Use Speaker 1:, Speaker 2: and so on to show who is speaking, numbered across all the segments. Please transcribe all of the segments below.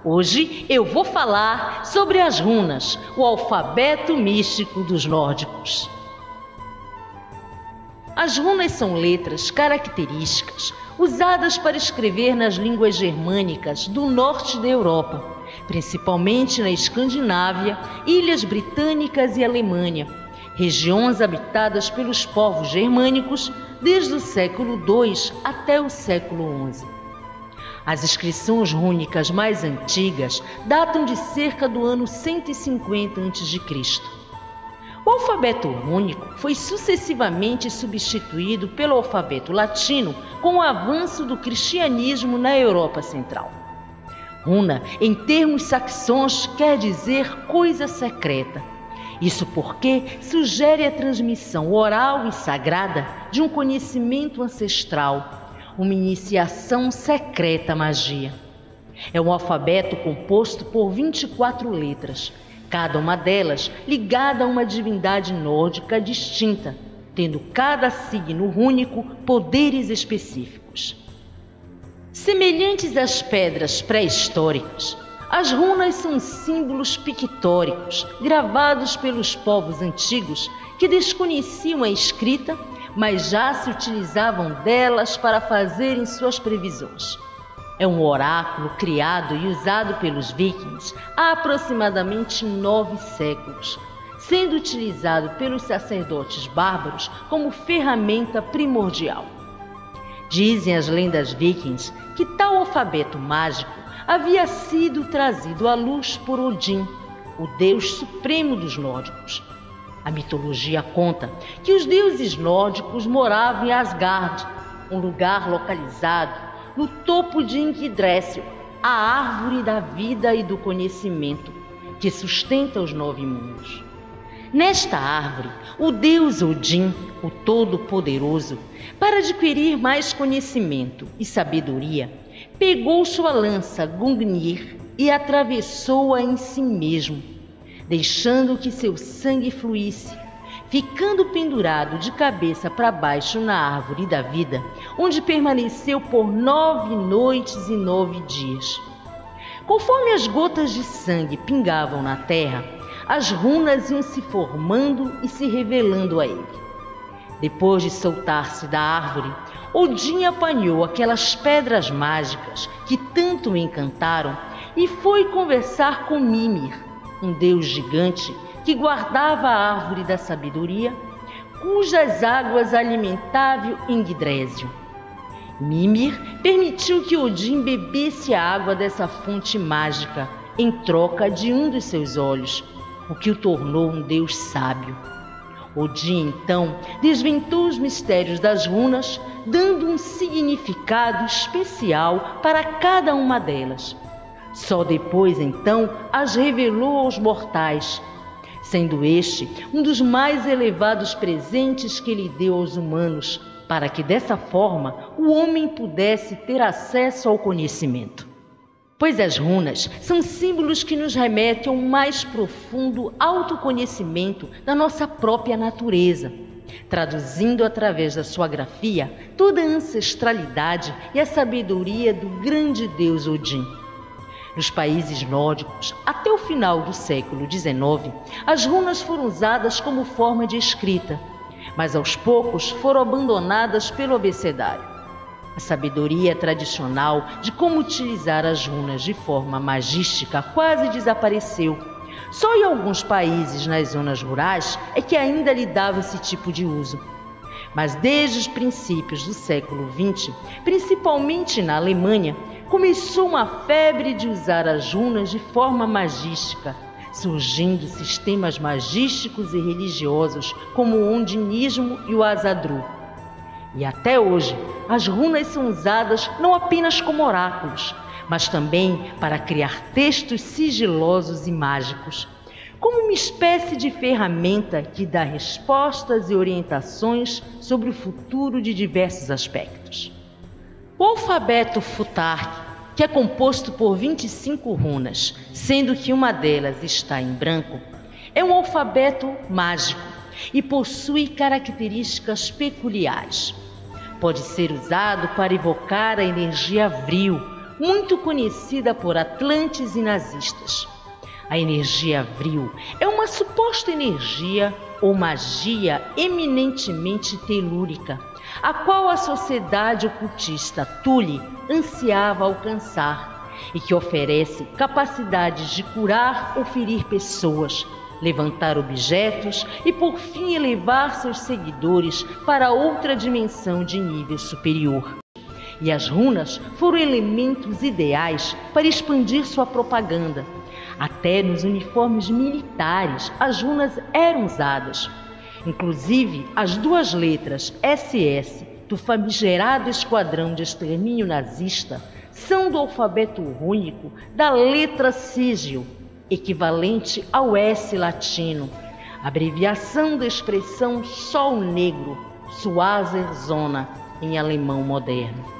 Speaker 1: Hoje eu vou falar sobre as runas, o alfabeto místico dos nórdicos. As runas são letras características usadas para escrever nas línguas germânicas do norte da Europa, principalmente na Escandinávia, Ilhas Britânicas e Alemanha, regiões habitadas pelos povos germânicos desde o século II até o século XI. As inscrições rúnicas mais antigas datam de cerca do ano 150 a.C. O alfabeto rúnico foi sucessivamente substituído pelo alfabeto latino com o avanço do cristianismo na Europa Central. Runa, em termos saxões, quer dizer coisa secreta. Isso porque sugere a transmissão oral e sagrada de um conhecimento ancestral, uma iniciação secreta à magia. É um alfabeto composto por 24 letras, cada uma delas ligada a uma divindade nórdica distinta, tendo cada signo rúnico poderes específicos. Semelhantes às pedras pré-históricas, as runas são símbolos pictóricos gravados pelos povos antigos que desconheciam a escrita, mas já se utilizavam delas para fazerem suas previsões. É um oráculo criado e usado pelos vikings há aproximadamente 9 séculos, sendo utilizado pelos sacerdotes bárbaros como ferramenta primordial. Dizem as lendas vikings que tal alfabeto mágico havia sido trazido à luz por Odin, o deus supremo dos nórdicos. A mitologia conta que os deuses nórdicos moravam em Asgard, um lugar localizado no topo de Yggdrasil, a árvore da vida e do conhecimento, que sustenta os 9 mundos. Nesta árvore, o deus Odin, o Todo-Poderoso, para adquirir mais conhecimento e sabedoria, pegou sua lança Gungnir e atravessou-a em si mesmo, deixando que seu sangue fluísse, ficando pendurado de cabeça para baixo na árvore da vida, onde permaneceu por 9 noites e 9 dias. Conforme as gotas de sangue pingavam na terra, as runas iam se formando e se revelando a ele. Depois de soltar-se da árvore, Odin apanhou aquelas pedras mágicas que tanto o encantaram e foi conversar com Mimir, um deus gigante que guardava a árvore da sabedoria, cujas águas alimentavam Yggdrasil. Mimir permitiu que Odin bebesse a água dessa fonte mágica em troca de um dos seus olhos, o que o tornou um deus sábio. Odin, então, desventou os mistérios das runas, dando um significado especial para cada uma delas. Só depois, então, as revelou aos mortais, sendo este um dos mais elevados presentes que ele deu aos humanos, para que dessa forma o homem pudesse ter acesso ao conhecimento. Pois as runas são símbolos que nos remetem a um mais profundo autoconhecimento da nossa própria natureza, traduzindo através da sua grafia toda a ancestralidade e a sabedoria do grande deus Odin. Nos países nórdicos, até o final do século XIX, as runas foram usadas como forma de escrita, mas aos poucos foram abandonadas pelo abecedário. A sabedoria tradicional de como utilizar as runas de forma magística quase desapareceu. Só em alguns países nas zonas rurais é que ainda lhe dava esse tipo de uso. Mas desde os princípios do século XX, principalmente na Alemanha, começou uma febre de usar as runas de forma magística, surgindo sistemas magísticos e religiosos como o ondinismo e o Azadru. E até hoje, as runas são usadas não apenas como oráculos, mas também para criar textos sigilosos e mágicos, como uma espécie de ferramenta que dá respostas e orientações sobre o futuro de diversos aspectos. O alfabeto Futhark, que é composto por 25 runas, sendo que uma delas está em branco, é um alfabeto mágico e possui características peculiares. Pode ser usado para evocar a energia vril, muito conhecida por atlantes e nazistas. A energia vril é uma suposta energia ou magia eminentemente telúrica, a qual a sociedade ocultista Thule ansiava alcançar e que oferece capacidades de curar ou ferir pessoas, levantar objetos e, por fim, elevar seus seguidores para outra dimensão de nível superior. E as runas foram elementos ideais para expandir sua propaganda. Até nos uniformes militares as runas eram usadas. Inclusive, as duas letras SS do famigerado esquadrão de extermínio nazista são do alfabeto rúnico da letra sigil, equivalente ao S latino, abreviação da expressão Sol Negro, Schwarzer Sonne, em alemão moderno.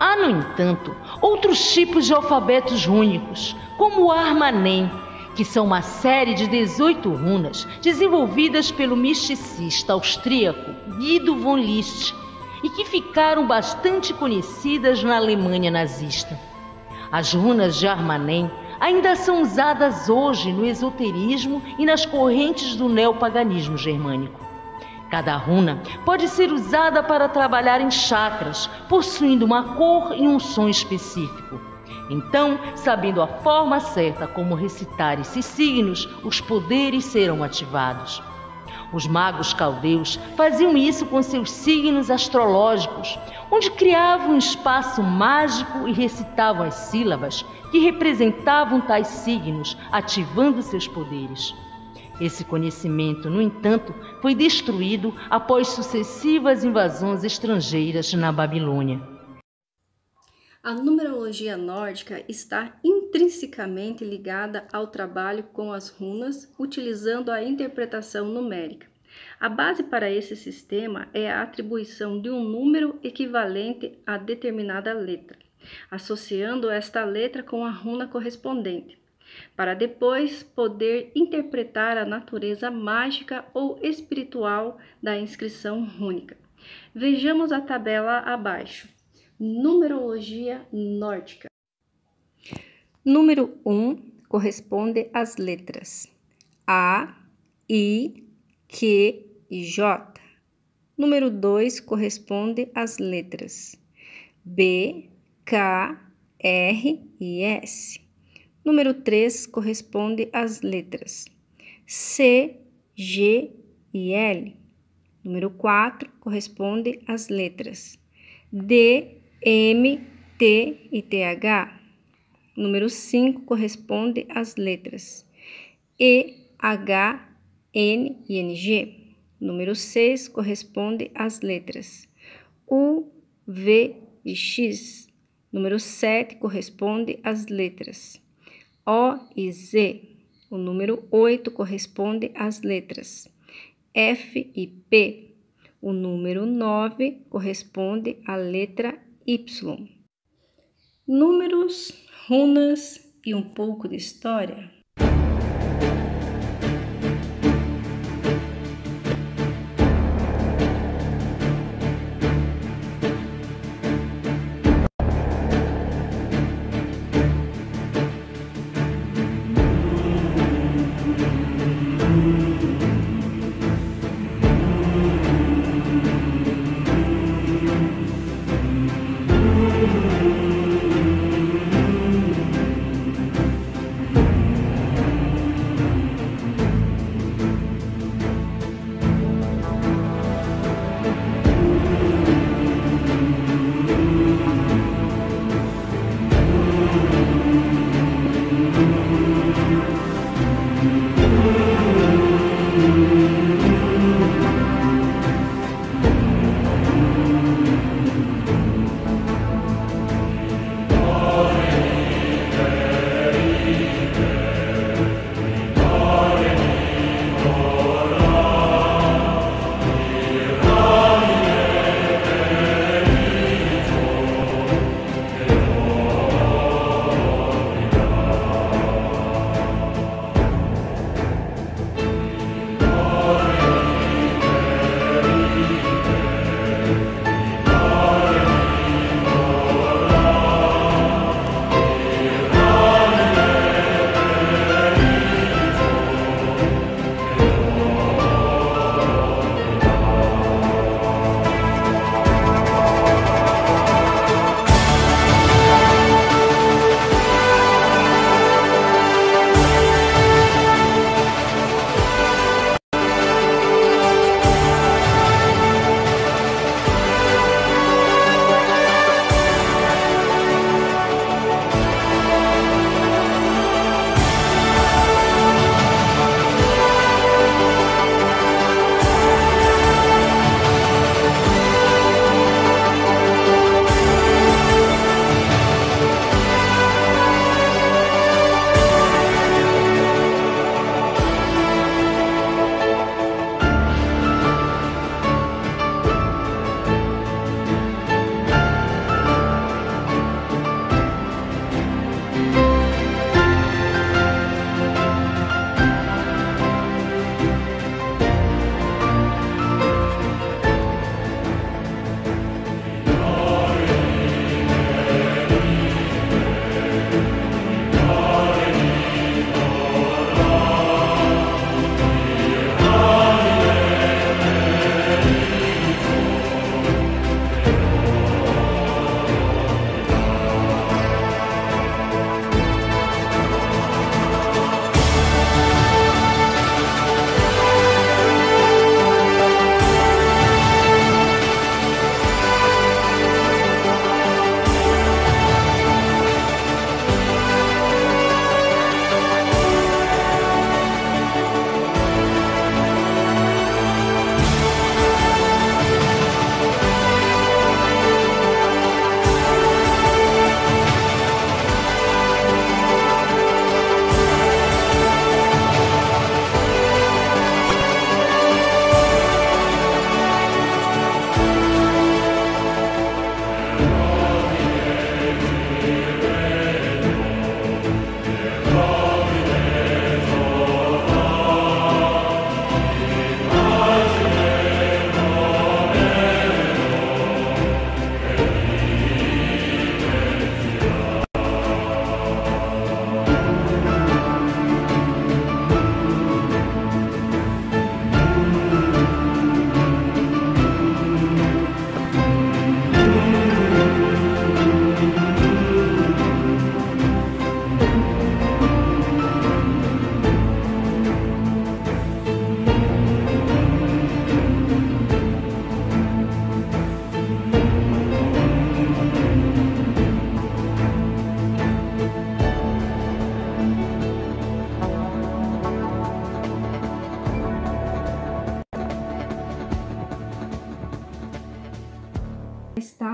Speaker 1: Há, no entanto, outros tipos de alfabetos rúnicos, como o Armanen, que são uma série de 18 runas desenvolvidas pelo misticista austríaco Guido von List e que ficaram bastante conhecidas na Alemanha nazista. As runas de Armanen ainda são usadas hoje no esoterismo e nas correntes do neopaganismo germânico. Cada runa pode ser usada para trabalhar em chakras, possuindo uma cor e um som específico. Então, sabendo a forma certa como recitar esses signos, os poderes serão ativados. Os magos caldeus faziam isso com seus signos astrológicos, onde criavam um espaço mágico e recitavam as sílabas que representavam tais signos, ativando seus poderes. Esse conhecimento, no entanto, foi destruído após sucessivas invasões estrangeiras na Babilônia.
Speaker 2: A numerologia nórdica está intrinsecamente ligada ao trabalho com as runas, utilizando a interpretação numérica. A base para esse sistema é a atribuição de um número equivalente a determinada letra, associando esta letra com a runa correspondente, para depois poder interpretar a natureza mágica ou espiritual da inscrição rúnica. Vejamos a tabela abaixo. Numerologia nórdica. Número 1 corresponde às letras A, I, Q e J. Número 2 corresponde às letras B, K, R e S. Número 3 corresponde às letras C, G e L. Número 4 corresponde às letras D, M, T e TH. Número 5 corresponde às letras E, H, N e NG. Número 6 corresponde às letras U, V e X. Número 7 corresponde às letras O e Z. O número 8 corresponde às letras F e P. O número 9 corresponde à letra Y. Números, runas e um pouco de história.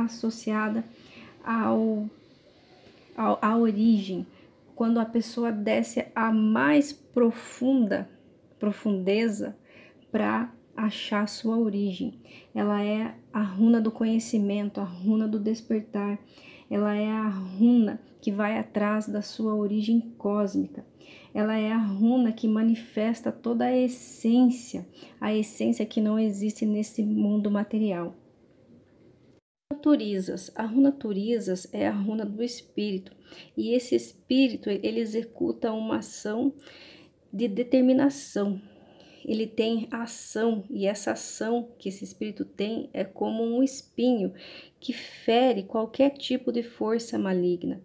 Speaker 2: associada à origem, quando a pessoa desce a mais profundeza para achar sua origem. Ela é a runa do conhecimento, a runa do despertar. Ela é a runa que vai atrás da sua origem cósmica. Ela é a runa que manifesta toda a essência que não existe nesse mundo material. A runa Turizas é a runa do espírito, e esse espírito ele executa uma ação de determinação. Ele tem ação, e essa ação que esse espírito tem é como um espinho que fere qualquer tipo de força maligna.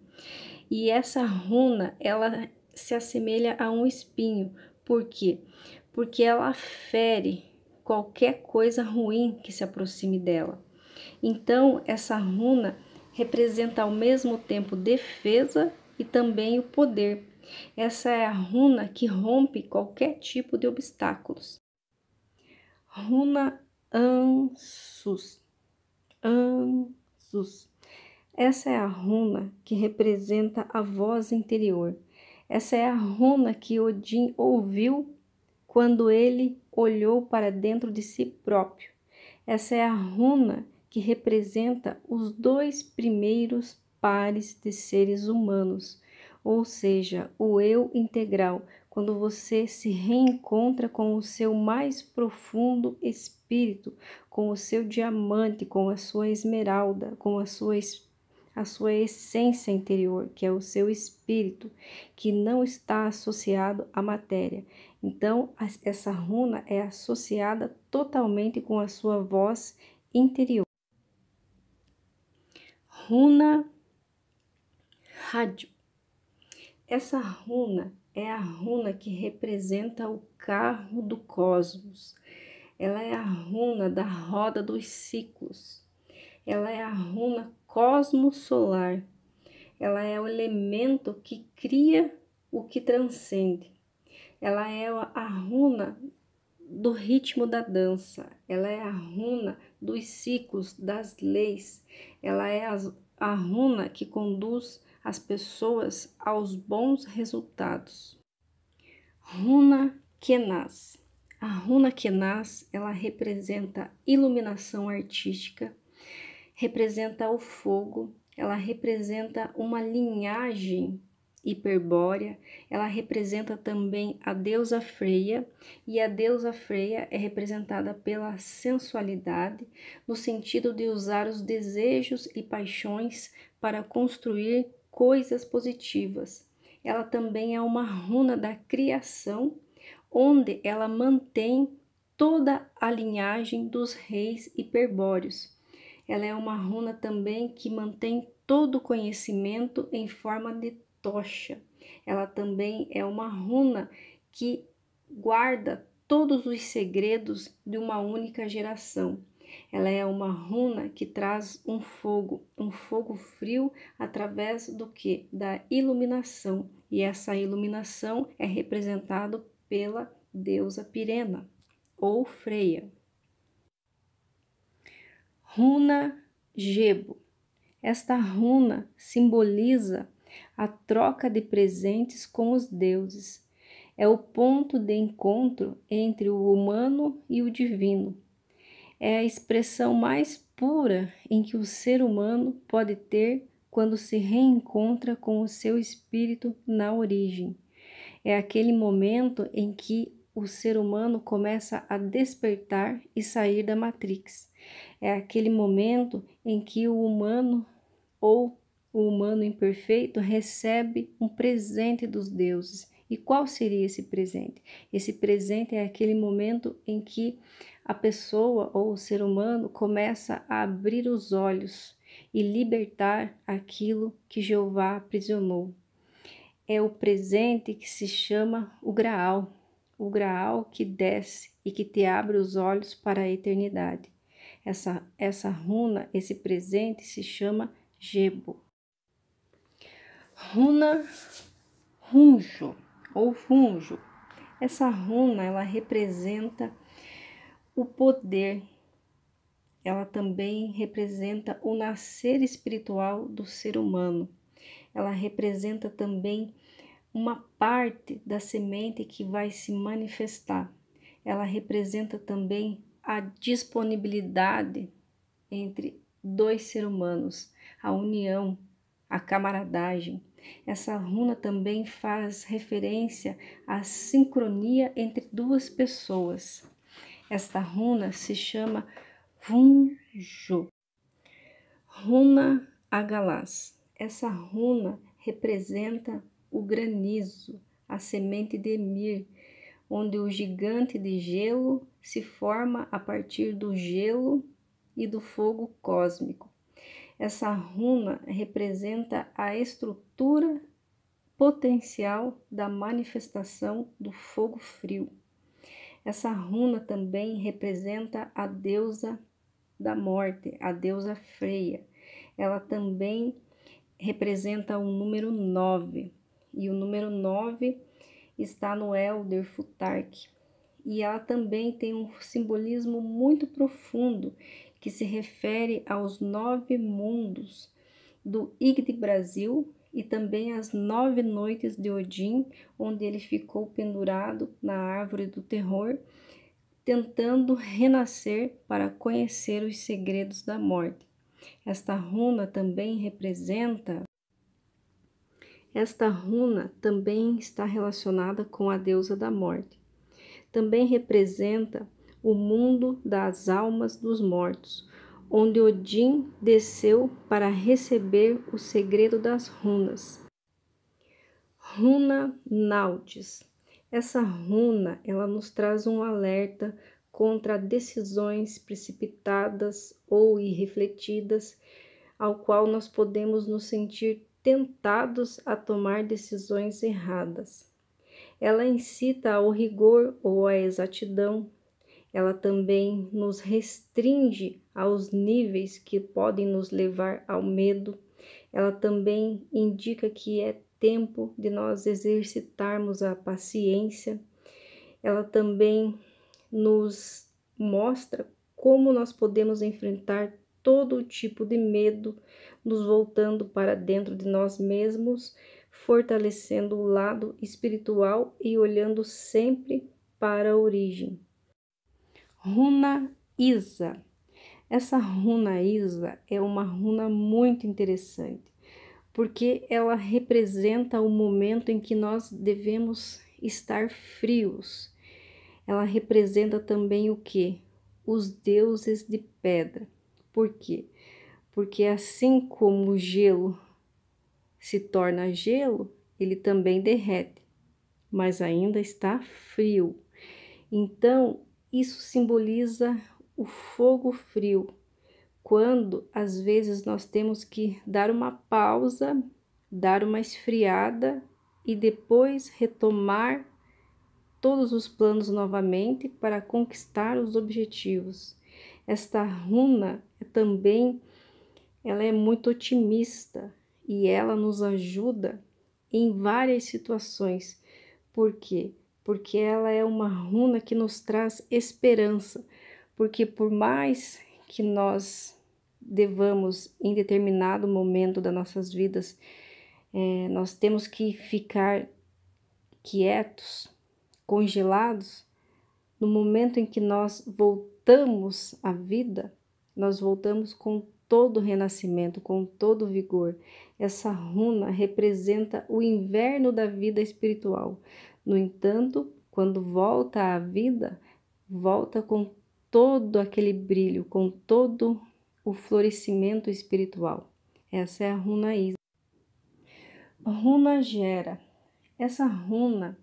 Speaker 2: E essa runa, ela se assemelha a um espinho. Por quê? Porque ela fere qualquer coisa ruim que se aproxime dela. Então, essa runa representa ao mesmo tempo defesa e também o poder. Essa é a runa que rompe qualquer tipo de obstáculos. Runa Ansus. Essa é a runa que representa a voz interior. Essa é a runa que Odin ouviu quando ele olhou para dentro de si próprio. Essa é a runa que representa os 2 primeiros pares de seres humanos, ou seja, o eu integral, quando você se reencontra com o seu mais profundo espírito, com o seu diamante, com a sua esmeralda, com a sua essência interior, que é o seu espírito, que não está associado à matéria. Então, essa runa é associada totalmente com a sua voz interior. Runa Rádio. Essa runa é a runa que representa o carro do cosmos. Ela é a runa da roda dos ciclos. Ela é a runa cosmo-solar. Ela é o elemento que cria o que transcende. Ela é a runa do ritmo da dança. Ela é a runa dos ciclos, das leis. Ela é a runa que conduz as pessoas aos bons resultados. Runa Kenaz. A runa Kenaz, ela representa iluminação artística, representa o fogo, ela representa uma linhagem hiperbórea, ela representa também a deusa Freia, e a deusa Freia é representada pela sensualidade, no sentido de usar os desejos e paixões para construir coisas positivas. Ela também é uma runa da criação, onde ela mantém toda a linhagem dos reis hiperbóreos. Ela é uma runa também que mantém todo o conhecimento em forma de tocha. Ela também é uma runa que guarda todos os segredos de uma única geração. Ela é uma runa que traz um fogo frio através do que? Da iluminação. E essa iluminação é representada pela deusa Pirena ou Freia. Runa Gebo. Esta runa simboliza a troca de presentes com os deuses. É o ponto de encontro entre o humano e o divino. É a expressão mais pura em que o ser humano pode ter quando se reencontra com o seu espírito na origem. É aquele momento em que o ser humano começa a despertar e sair da Matrix. É aquele momento em que o humano ou o humano imperfeito recebe um presente dos deuses. E qual seria esse presente? Esse presente é aquele momento em que a pessoa ou o ser humano começa a abrir os olhos e libertar aquilo que Jeová aprisionou. É o presente que se chama o Graal que desce e que te abre os olhos para a eternidade. Essa runa, esse presente se chama Gebo. Runa Runjo ou Funjo. Essa runa, ela representa o poder. ela também representa o nascer espiritual do ser humano. Ela representa também uma parte da semente que vai se manifestar. Ela representa também a disponibilidade entre dois seres humanos, a união, a camaradagem. Essa runa também faz referência à sincronia entre duas pessoas. Esta runa se chama Vunjo, runa Agalás. Essa runa representa o granizo, a semente de Emir, onde o gigante de gelo se forma a partir do gelo e do fogo cósmico. Essa runa representa a estrutura potencial da manifestação do fogo frio. Essa runa também representa a deusa da morte, a deusa Freia. Ela também representa o número 9, e o número 9 está no Elder Futhark. E ela também tem um simbolismo muito profundo que se refere aos 9 mundos do Yggdrasil e também às 9 noites de Odin, onde ele ficou pendurado na árvore do terror, tentando renascer para conhecer os segredos da morte. Esta runa também está relacionada com a deusa da morte. Também representa o mundo das almas dos mortos, onde Odin desceu para receber o segredo das runas. Runa Nautes. Essa runa, ela nos traz um alerta contra decisões precipitadas ou irrefletidas, ao qual nós podemos nos sentir tentados a tomar decisões erradas. Ela incita ao rigor ou à exatidão. Ela também nos restringe aos níveis que podem nos levar ao medo. Ela também indica que é tempo de nós exercitarmos a paciência. Ela também nos mostra como nós podemos enfrentar todo tipo de medo, nos voltando para dentro de nós mesmos, fortalecendo o lado espiritual e olhando sempre para a origem. Runa Isa. Essa runa Isa é uma runa muito interessante, porque ela representa o momento em que nós devemos estar frios. Ela representa também o quê? Os deuses de pedra. Por quê? Porque assim como o gelo se torna gelo, ele também derrete, mas ainda está frio. Então, isso simboliza o fogo frio, quando às vezes nós temos que dar uma pausa, dar uma esfriada e depois retomar todos os planos novamente para conquistar os objetivos. Esta runa também ela é muito otimista e ela nos ajuda em várias situações. Por quê? Porque ela é uma runa que nos traz esperança, porque por mais que nós devamos, em determinado momento das nossas vidas, nós temos que ficar quietos, congelados, no momento em que nós voltamos à vida, nós voltamos com todo o renascimento, com todo o vigor. Essa runa representa o inverno da vida espiritual. No entanto, quando volta à vida, volta com todo aquele brilho, com todo o florescimento espiritual. Essa é a runa Isa. Runa Gera. Essa runa,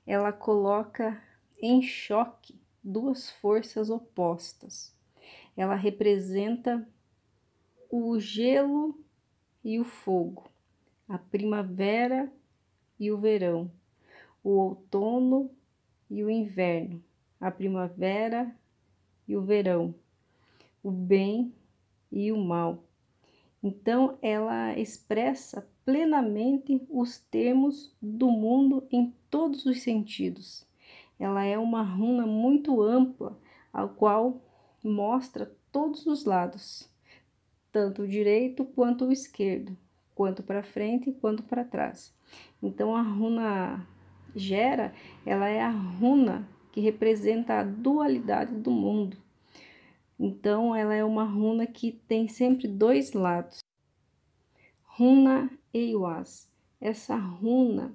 Speaker 2: ela coloca em choque duas forças opostas. Ela representa o gelo e o fogo, a primavera e o verão, o outono e o inverno, a primavera e o verão, o bem e o mal. Então, ela expressa plenamente os termos do mundo em todos os sentidos. Ela é uma runa muito ampla, a qual mostra todos os lados, tanto o direito quanto o esquerdo, quanto para frente quanto para trás. Então a runa Gera, ela é a runa que representa a dualidade do mundo. Então ela é uma runa que tem sempre dois lados. Runa Eiwaz. Essa runa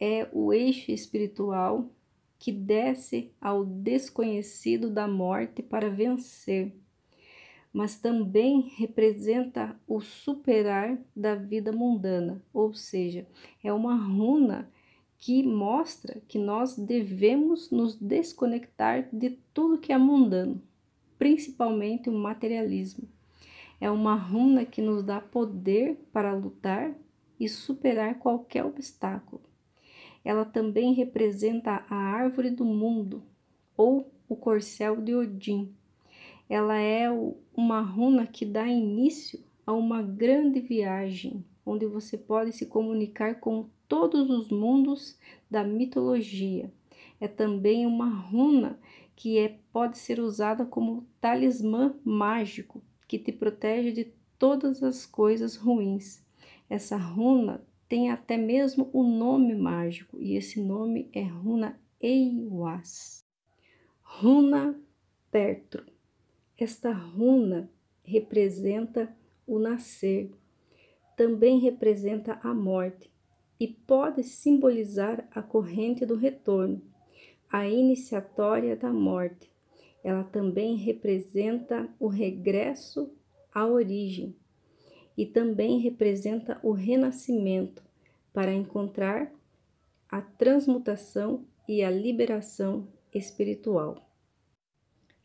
Speaker 2: é o eixo espiritual que desce ao desconhecido da morte para vencer, mas também representa o superar da vida mundana, ou seja, é uma runa que mostra que nós devemos nos desconectar de tudo que é mundano, principalmente o materialismo. É uma runa que nos dá poder para lutar e superar qualquer obstáculo. Ela também representa a árvore do mundo, ou o corcel de Odin. Ela é uma runa que dá início a uma grande viagem, onde você pode se comunicar com todos os mundos da mitologia. É também uma runa que pode ser usada como talismã mágico, que te protege de todas as coisas ruins. Essa runa tem até mesmo um nome mágico, e esse nome é runa Eiwaz. Runa Pertro. Esta runa representa o nascer, também representa a morte e pode simbolizar a corrente do retorno, a iniciatória da morte. Ela também representa o regresso à origem e também representa o renascimento para encontrar a transmutação e a liberação espiritual.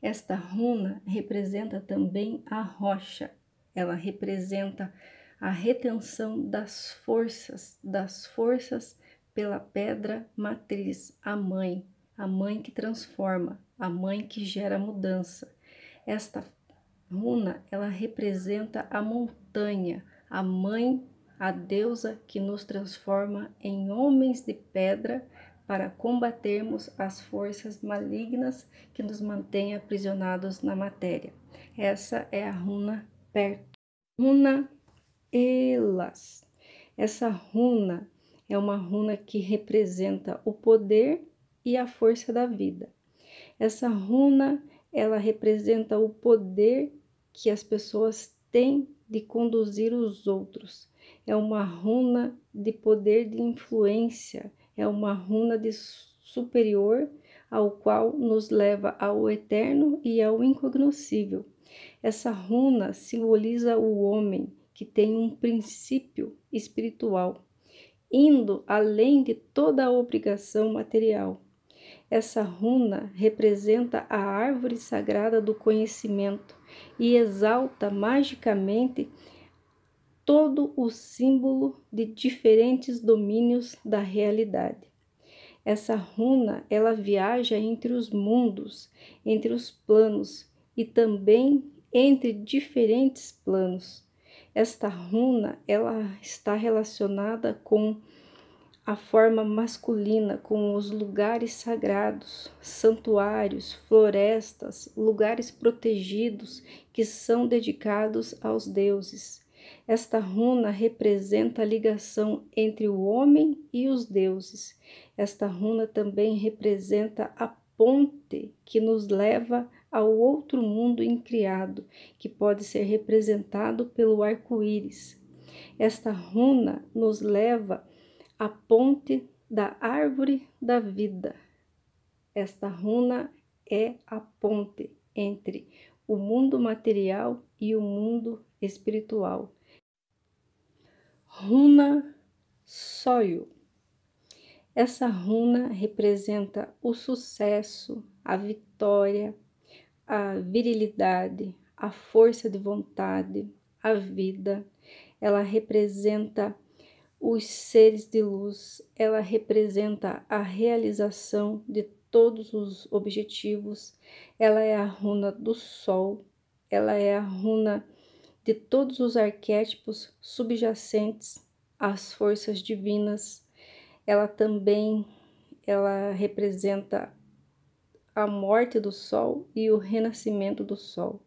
Speaker 2: Esta runa representa também a rocha. Ela representa a retenção das forças pela pedra matriz, a mãe que transforma, a mãe que gera mudança. Esta runa, ela representa a montanha, a mãe, a deusa que nos transforma em homens de pedra para combatermos as forças malignas que nos mantêm aprisionados na matéria. Essa é a runa Perto. Runa Elas. Essa runa é uma runa que representa o poder e a força da vida. Essa runa, ela representa o poder que as pessoas têm de conduzir os outros. É uma runa de poder de influência, é uma runa de superior ao qual nos leva ao eterno e ao incognoscível. Essa runa simboliza o homem que tem um princípio espiritual, indo além de toda a obrigação material. Essa runa representa a árvore sagrada do conhecimento e exalta magicamente todo o símbolo de diferentes domínios da realidade. Essa runa, ela viaja entre os mundos, entre os planos e também entre diferentes planos. Esta runa, ela está relacionada com a forma masculina, com os lugares sagrados, santuários, florestas, lugares protegidos que são dedicados aos deuses. Esta runa representa a ligação entre o homem e os deuses. Esta runa também representa a ponte que nos leva ao outro mundo incriado, que pode ser representado pelo arco-íris. Esta runa nos leva à ponte da árvore da vida. Esta runa é a ponte entre o mundo material e o mundo espiritual. Runa Soyo. Essa runa representa o sucesso, a vitória, a virilidade, a força de vontade, a vida. Ela representa os seres de luz, ela representa a realização de todos os objetivos. Ela é a runa do sol, ela é a runa de todos os arquétipos subjacentes às forças divinas. Ela representa a morte do sol e o renascimento do sol.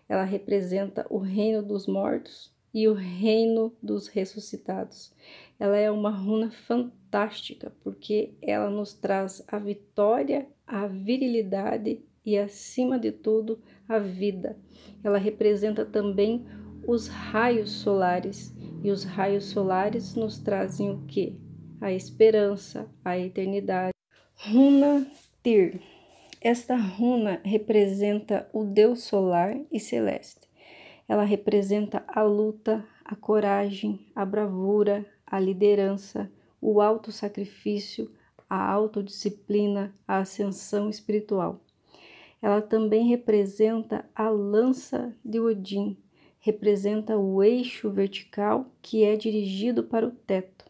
Speaker 2: Ela representa o reino dos mortos e o reino dos ressuscitados. Ela é uma runa fantástica, porque ela nos traz a vitória, a virilidade e, acima de tudo, a vida. Ela representa também os raios solares, e os raios solares nos trazem o quê? A esperança, a eternidade. Runa Tyr. Esta runa representa o Deus solar e celeste. Ela representa a luta, a coragem, a bravura, a liderança, o autossacrifício, a autodisciplina, a ascensão espiritual. Ela também representa a lança de Odin, representa o eixo vertical que é dirigido para o teto.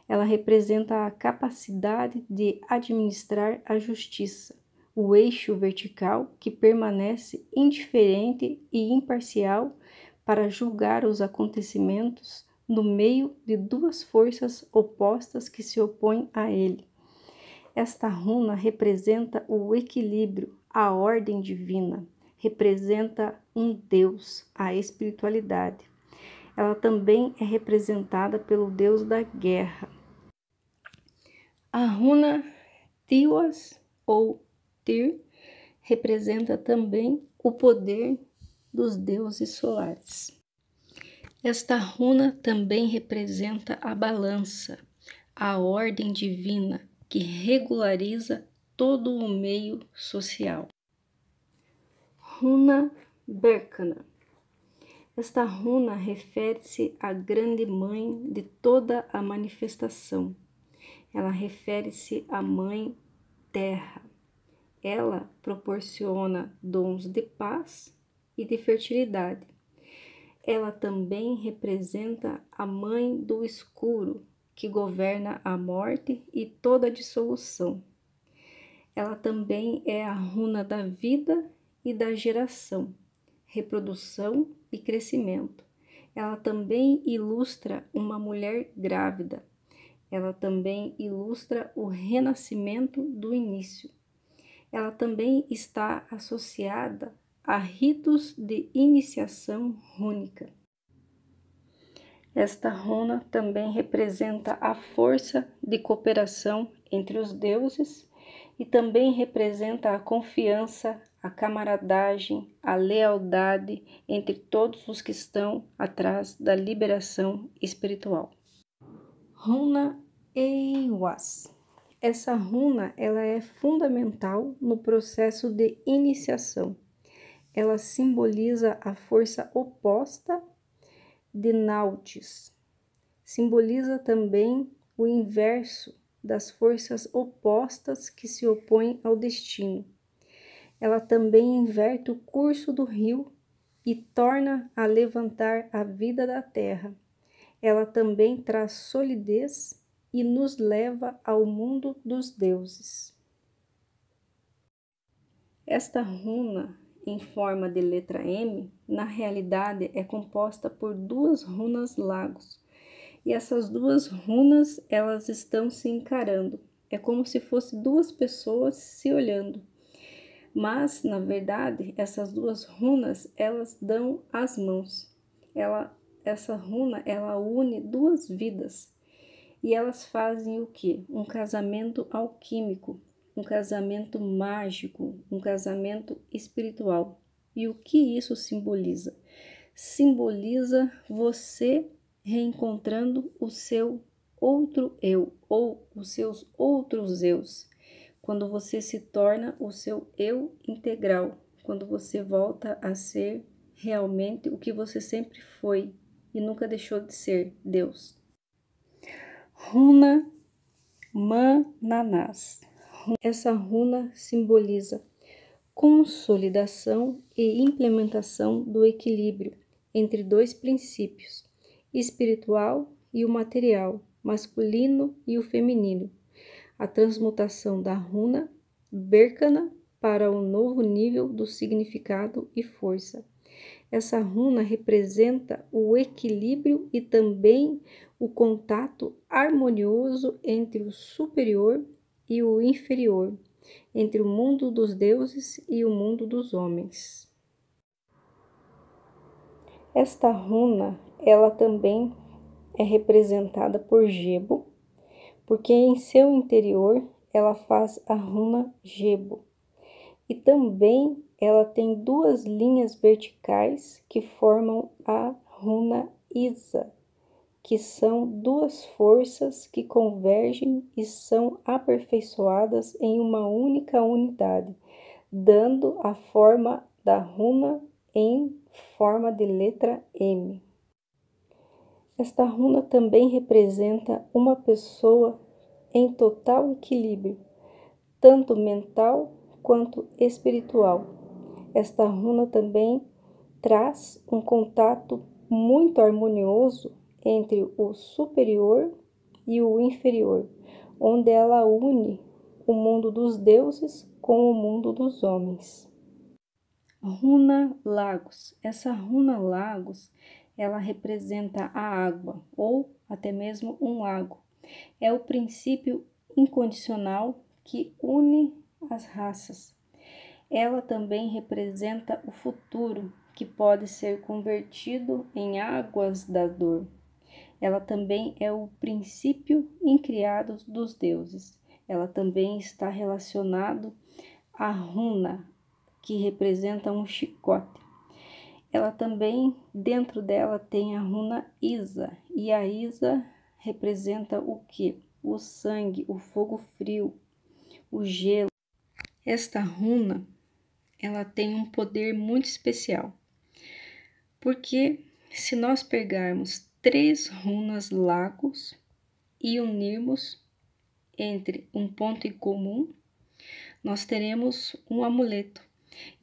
Speaker 2: Ela representa a capacidade de administrar a justiça, o eixo vertical que permanece indiferente e imparcial para julgar os acontecimentos no meio de duas forças opostas que se opõem a ele. Esta runa representa o equilíbrio, a ordem divina, representa um Deus, a espiritualidade. Ela também é representada pelo Deus da guerra. A runa Tiwaz ou Tyr representa também o poder dos deuses solares. Esta runa também representa a balança, a ordem divina que regulariza todo o meio social. Runa Berkana. Esta runa refere-se à grande mãe de toda a manifestação. Ela refere-se à mãe terra. Ela proporciona dons de paz e de fertilidade. Ela também representa a mãe do escuro, que governa a morte e toda a dissolução. Ela também é a runa da vida e da geração, reprodução e crescimento. Ela também ilustra uma mulher grávida. Ela também ilustra o renascimento do início. Ela também está associada a ritos de iniciação rúnica. Esta runa também representa a força de cooperação entre os deuses e também representa a confiança, a camaradagem, a lealdade entre todos os que estão atrás da liberação espiritual. Runa Eiwas. Essa runa ela é fundamental no processo de iniciação. Ela simboliza a força oposta de Nautis. Simboliza também o inverso das forças opostas que se opõem ao destino. Ela também inverte o curso do rio e torna a levantar a vida da terra. Ela também traz solidez e nos leva ao mundo dos deuses. Esta runa, em forma de letra M, na realidade é composta por duas runas lagos. E essas duas runas, elas estão se encarando. É como se fossem duas pessoas se olhando. Mas, na verdade, essas duas runas, elas dão as mãos. Essa runa, ela une duas vidas. E elas fazem o quê? Um casamento alquímico, um casamento mágico, um casamento espiritual. E o que isso simboliza? Simboliza você reencontrando o seu outro eu ou os seus outros eus. Quando você se torna o seu eu integral, quando você volta a ser realmente o que você sempre foi e nunca deixou de ser, Deus. Runa Mananás. Essa runa simboliza consolidação e implementação do equilíbrio entre dois princípios, espiritual e o material, masculino e o feminino. A transmutação da runa Berkana para o novo nível do significado e força. Essa runa representa o equilíbrio e também o contato harmonioso entre o superior e o inferior, entre o mundo dos deuses e o mundo dos homens. Esta runa, ela também é representada por Gebo, porque em seu interior ela faz a runa Gebo. E também ela tem duas linhas verticais que formam a runa Isa, que são duas forças que convergem e são aperfeiçoadas em uma única unidade, dando a forma da runa em forma de letra M. Esta runa também representa uma pessoa em total equilíbrio, tanto mental quanto espiritual. Esta runa também traz um contato muito harmonioso entre o superior e o inferior, onde ela une o mundo dos deuses com o mundo dos homens. Runa Lagos. Essa runa Lagos, ela representa a água ou até mesmo um lago. É o princípio incondicional que une as raças. Ela também representa o futuro, que pode ser convertido em águas da dor. Ela também é o princípio incriado dos deuses. Ela também está relacionado à runa, que representa um chicote. Ela também, dentro dela, tem a runa Isa, e a Isa representa o quê? O sangue, o fogo frio, o gelo. Esta runa, ela tem um poder muito especial, porque se nós pegarmos 3 runas lagos e unirmos entre um ponto em comum, nós teremos um amuleto.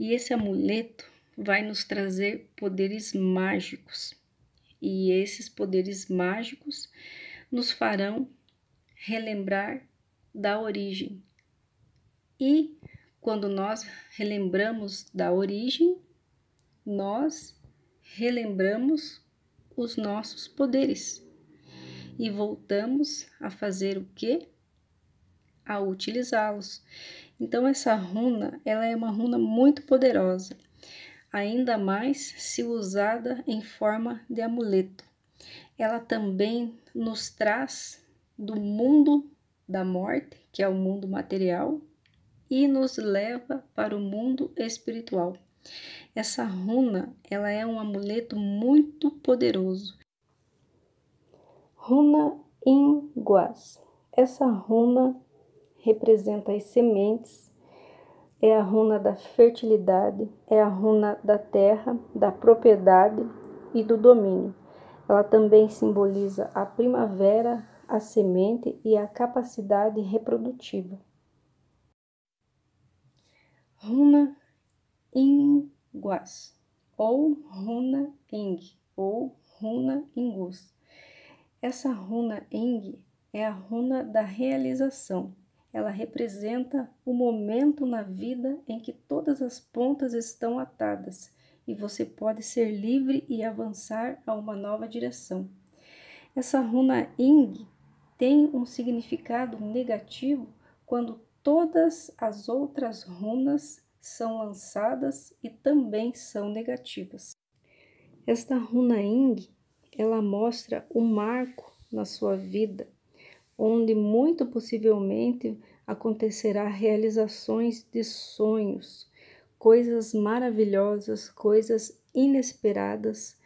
Speaker 2: E esse amuleto vai nos trazer poderes mágicos. E esses poderes mágicos nos farão relembrar da origem. E quando nós relembramos da origem, nós relembramos os nossos poderes e voltamos a fazer o quê? A utilizá-los. Então essa runa, ela é uma runa muito poderosa, ainda mais se usada em forma de amuleto. Ela também nos traz do mundo da morte, que é o mundo material, e nos leva para o mundo espiritual. Essa runa, ela é um amuleto muito poderoso. Runa Inguas. Essa runa representa as sementes, é a runa da fertilidade, é a runa da terra, da propriedade e do domínio. Ela também simboliza a primavera, a semente e a capacidade reprodutiva. Runa Inguas, ou Runa Eng, ou Runa Ingus. Essa runa Eng é a runa da realização. Ela representa o momento na vida em que todas as pontas estão atadas e você pode ser livre e avançar a uma nova direção. Essa runa Ing tem um significado negativo quando todas as outras runas são lançadas e também são negativas. Esta runa Ing, ela mostra um marco na sua vida, onde muito possivelmente acontecerá realizações de sonhos, coisas maravilhosas, coisas inesperadas,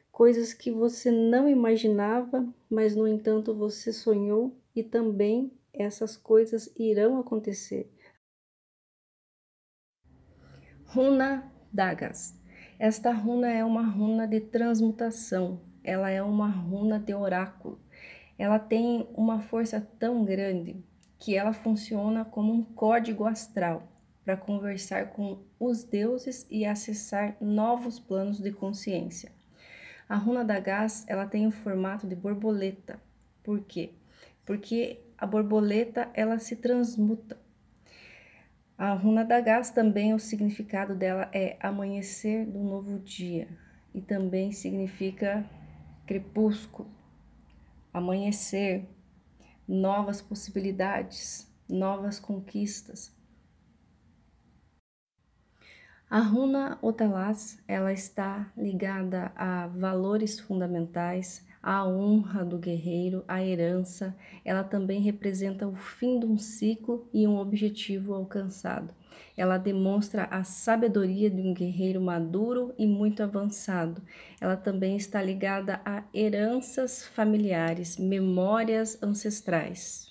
Speaker 2: coisas que você não imaginava, mas no entanto você sonhou e também essas coisas irão acontecer. Runa Dagas. Esta runa é uma runa de transmutação, ela é uma runa de oráculo. Ela tem uma força tão grande que ela funciona como um código astral para conversar com os deuses e acessar novos planos de consciência. A runa da gás, ela tem o formato de borboleta. Por quê? Porque a borboleta, ela se transmuta. A runa da gás também, o significado dela é amanhecer do novo dia e também significa crepúsculo. Amanhecer, novas possibilidades, novas conquistas. A runa Otalás, ela está ligada a valores fundamentais, a honra do guerreiro, a herança. Ela também representa o fim de um ciclo e um objetivo alcançado. Ela demonstra a sabedoria de um guerreiro maduro e muito avançado. Ela também está ligada a heranças familiares, memórias ancestrais.